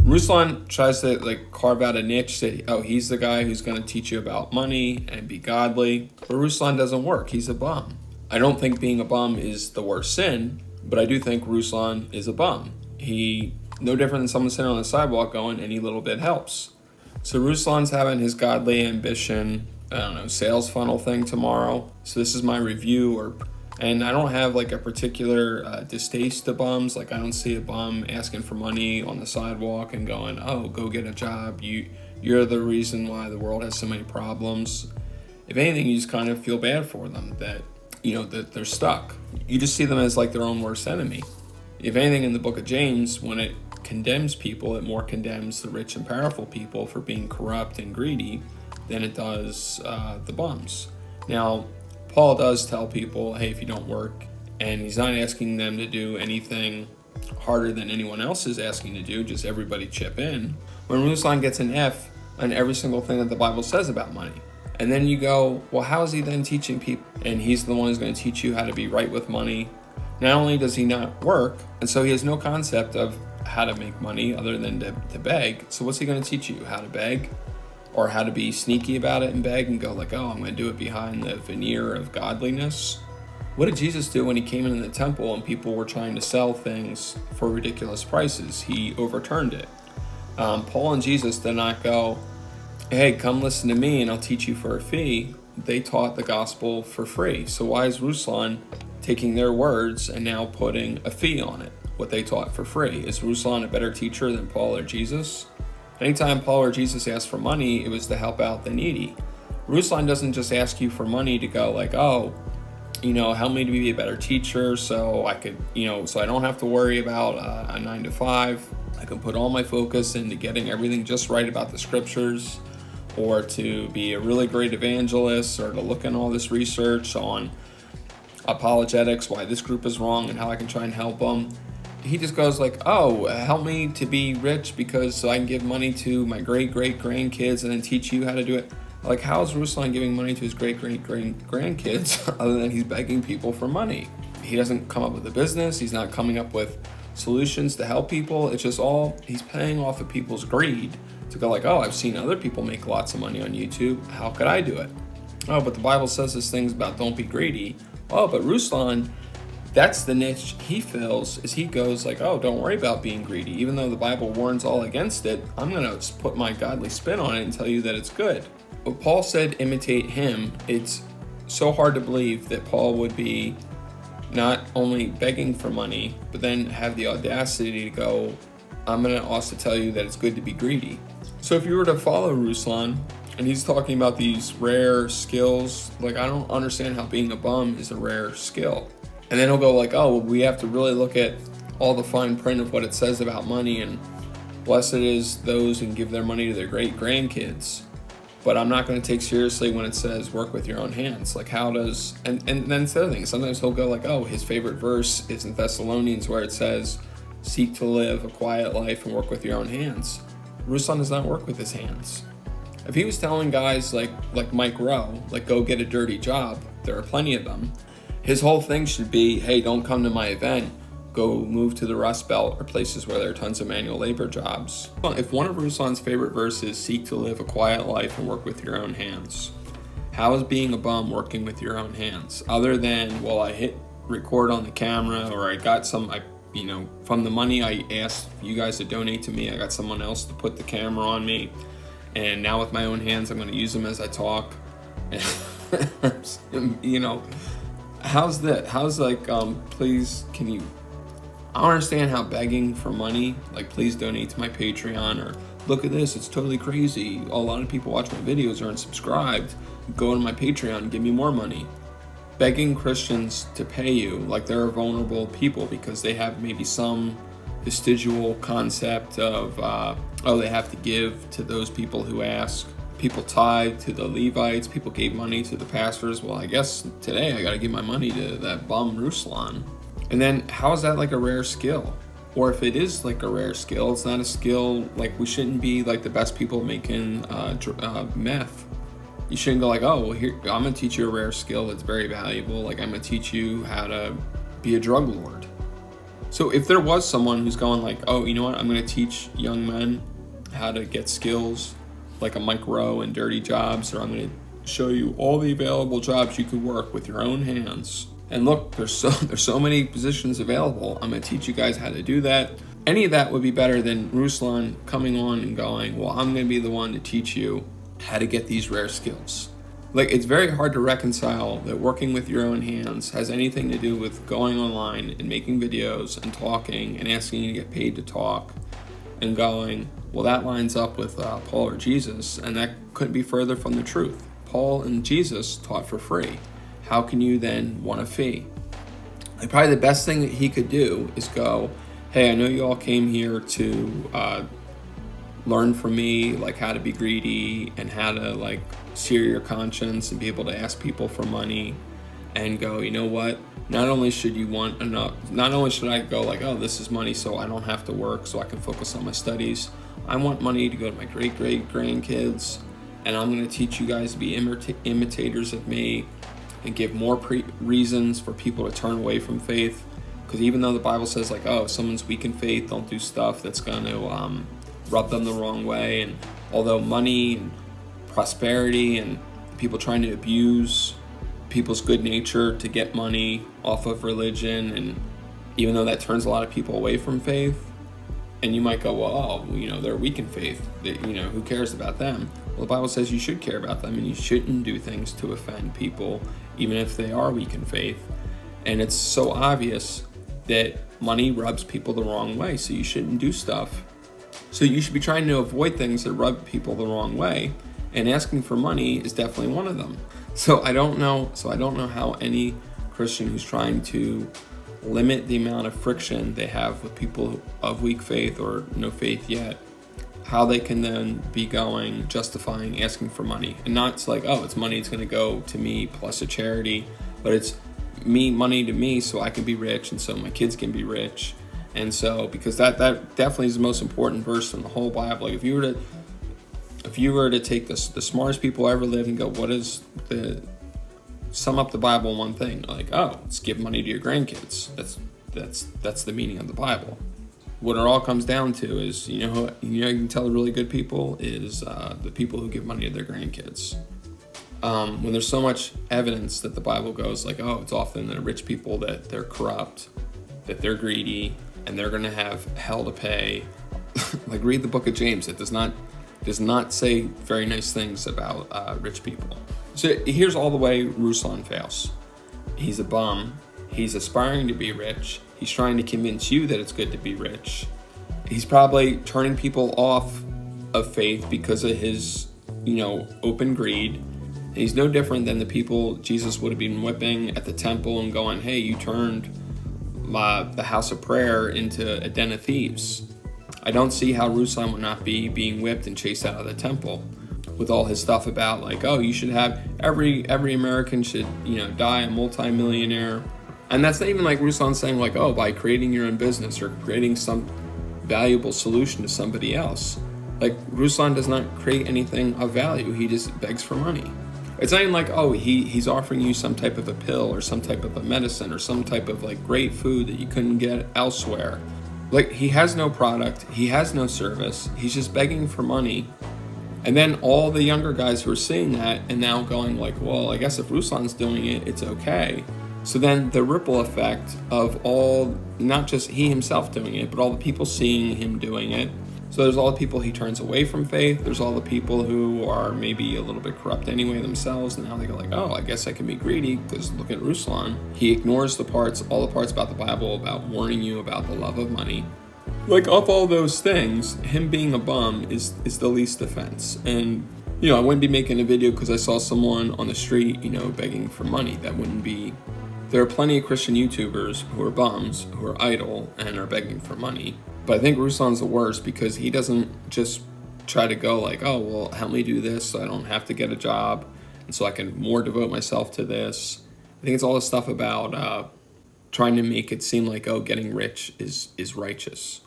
Ruslan tries to like carve out a niche that, oh, he's the guy who's going to teach you about money and be godly. But Ruslan doesn't work. He's a bum. I don't think being a bum is the worst sin, but I do think Ruslan is a bum. He, no different than someone sitting on the sidewalk going, any little bit helps. So Ruslan's having his godly ambition, sales funnel thing tomorrow. So this is my review, and I don't have like a particular distaste to bums. Like I don't see a bum asking for money on the sidewalk and going, oh, go get a job. You're the reason why the world has so many problems. If anything, you just kind of feel bad for them that they're stuck. You just see them as like their own worst enemy. If anything, in the book of James, when it condemns people, it more condemns the rich and powerful people for being corrupt and greedy than it does the bums. Now, Paul does tell people, hey, if you don't work, and he's not asking them to do anything harder than anyone else is asking to do, just everybody chip in. When Ruslan gets an F on every single thing that the Bible says about money. And then you go, well, how is he then teaching people? And he's the one who's going to teach you how to be right with money. Not only does he not work, and so he has no concept of how to make money other than to beg. So what's he going to teach you? How to beg? Or how to be sneaky about it and beg and go like, oh, I'm going to do it behind the veneer of godliness? What did Jesus do when he came into the temple and people were trying to sell things for ridiculous prices? He overturned it. Paul and Jesus did not go, hey, come listen to me and I'll teach you for a fee. They taught the gospel for free. So why is Ruslan taking their words and now putting a fee on it, what they taught for free? Is Ruslan a better teacher than Paul or Jesus? Anytime Paul or Jesus asked for money, it was to help out the needy. Ruslan doesn't just ask you for money to go like, oh, help me to be a better teacher so I could, so I don't have to worry about a 9 to 5. I can put all my focus into getting everything just right about the scriptures, or to be a really great evangelist, or to look in all this research on apologetics, why this group is wrong and how I can try and help them. He just goes like, oh, help me to be rich because I can give money to my great-great-grandkids and then teach you how to do it. Like, how is Ruslan giving money to his great-great-grandkids other than he's begging people for money? He doesn't come up with a business. He's not coming up with solutions to help people. It's just he's paying off of people's greed to go like, oh, I've seen other people make lots of money on YouTube. How could I do it? Oh, but the Bible says this things about don't be greedy. Oh, but Ruslan, that's the niche he fills, is he goes like, oh, don't worry about being greedy. Even though the Bible warns all against it, I'm going to put my godly spin on it and tell you that it's good. But Paul said imitate him. It's so hard to believe that Paul would be not only begging for money, but then have the audacity to go, I'm going to also tell you that it's good to be greedy. So if you were to follow Ruslan, and he's talking about these rare skills, like I don't understand how being a bum is a rare skill. And then he'll go like, oh, well, we have to really look at all the fine print of what it says about money, and blessed is those who can give their money to their great-grandkids. But I'm not going to take seriously when it says work with your own hands. Like how does, and then it's the other thing, sometimes he'll go like, oh, his favorite verse is in Thessalonians where it says, seek to live a quiet life and work with your own hands. Ruslan does not work with his hands. If he was telling guys like Mike Rowe, like go get a dirty job, there are plenty of them. His whole thing should be, hey, don't come to my event. Go move to the Rust Belt or places where there are tons of manual labor jobs. If one of Ruslan's favorite verses, seek to live a quiet life and work with your own hands, how is being a bum working with your own hands? Other than, well, I hit record on the camera, or I got from the money I asked you guys to donate to me, I got someone else to put the camera on me. And now with my own hands, I'm going to use them as I talk. How's that? How's like, please, can you, I don't understand how begging for money, like please donate to my Patreon, or look at this, it's totally crazy. A lot of people watch my videos aren't subscribed. Go to my Patreon and give me more money. Begging Christians to pay you like they're vulnerable people because they have maybe some vestigial concept of, they have to give to those people who ask. People tithe to the Levites. People gave money to the pastors. Well, I guess today I got to give my money to that bum Ruslan. And then how is that like a rare skill? Or if it is like a rare skill, it's not a skill, like we shouldn't be like the best people making meth. You shouldn't go like, oh, well, here, I'm going to teach you a rare skill that's very valuable. Like I'm going to teach you how to be a drug lord. So if there was someone who's going like, oh, you know what, I'm going to teach young men how to get skills like a Mike Rowe and dirty jobs, or I'm going to show you all the available jobs you could work with your own hands. And look, there's so many positions available. I'm going to teach you guys how to do that. Any of that would be better than Ruslan coming on and going, well, I'm going to be the one to teach you how to get these rare skills. Like, it's very hard to reconcile that working with your own hands has anything to do with going online and making videos and talking and asking you to get paid to talk and going, well, that lines up with Paul or Jesus, and that couldn't be further from the truth. Paul and Jesus taught for free. How can you then want a fee? Like, probably the best thing that he could do is go, hey, I know you all came here to learn from me, like how to be greedy and how to like sear your conscience and be able to ask people for money, and go, you know what? Not only should you want enough, not only should I go like, oh, this is money so I don't have to work, so I can focus on my studies. I want money to go to my great grandkids, and I'm going to teach you guys to be imitators of me and give more reasons for people to turn away from faith. Because even though the Bible says like, oh, if someone's weak in faith, don't do stuff that's going to rub them the wrong way. And although money and prosperity and people trying to abuse people's good nature to get money off of religion, and even though that turns a lot of people away from faith, and you might go, well, oh, you know, they're weak in faith, that, you know, who cares about them? Well, the Bible says you should care about them, and you shouldn't do things to offend people, even if they are weak in faith. And it's so obvious that money rubs people the wrong way, so you shouldn't do stuff. So you should be trying to avoid things that rub people the wrong way, and asking for money is definitely one of them. So I don't know how any Christian who's trying to limit the amount of friction they have with people of weak faith or no faith yet, how they can then be justifying asking for money. And not it's like, oh, it's money, it's going to go to me plus a charity, but it's money to me so I can be rich and so my kids can be rich. And so, because that definitely is the most important verse in the whole Bible. Like, if you were to take the smartest people ever lived and go, what is sum up the Bible in one thing? Like, oh, it's give money to your grandkids. That's the meaning of the Bible. What it all comes down to is, you can tell the really good people is the people who give money to their grandkids. When there's so much evidence that the Bible goes like, oh, it's often the rich people that they're corrupt, that they're greedy, and they're going to have hell to pay. Like, read the book of James. It does not say very nice things about rich people. So here's all the way Ruslan fails. He's a bum. He's aspiring to be rich. He's trying to convince you that it's good to be rich. He's probably turning people off of faith because of his, open greed. And he's no different than the people Jesus would have been whipping at the temple and going, hey, you turned the house of prayer into a den of thieves. I don't see how Ruslan would not be being whipped and chased out of the temple with all his stuff about like, oh, you should have every American should, die a multimillionaire. And that's not even like Ruslan saying like, oh, by creating your own business or creating some valuable solution to somebody else. Like, Ruslan does not create anything of value. He just begs for money. It's not even like, oh, he's offering you some type of a pill or some type of a medicine or some type of like great food that you couldn't get elsewhere. Like, he has no product, he has no service, he's just begging for money. And then all the younger guys who are seeing that and now going like, well, I guess if Ruslan's doing it, it's okay. So then the ripple effect of all, not just he himself doing it, but all the people seeing him doing it. So there's all the people he turns away from faith. There's all the people who are maybe a little bit corrupt anyway themselves. And now they go like, oh, I guess I can be greedy because look at Ruslan. He ignores all the parts about the Bible about warning you about the love of money. Like, of all those things, him being a bum is the least offense. And, I wouldn't be making a video because I saw someone on the street, begging for money. That wouldn't be... There are plenty of Christian YouTubers who are bums, who are idle, and are begging for money. But I think Ruslan's the worst because he doesn't just try to go like, oh, well, help me do this so I don't have to get a job and so I can more devote myself to this. I think it's all this stuff about trying to make it seem like, oh, getting rich is righteous.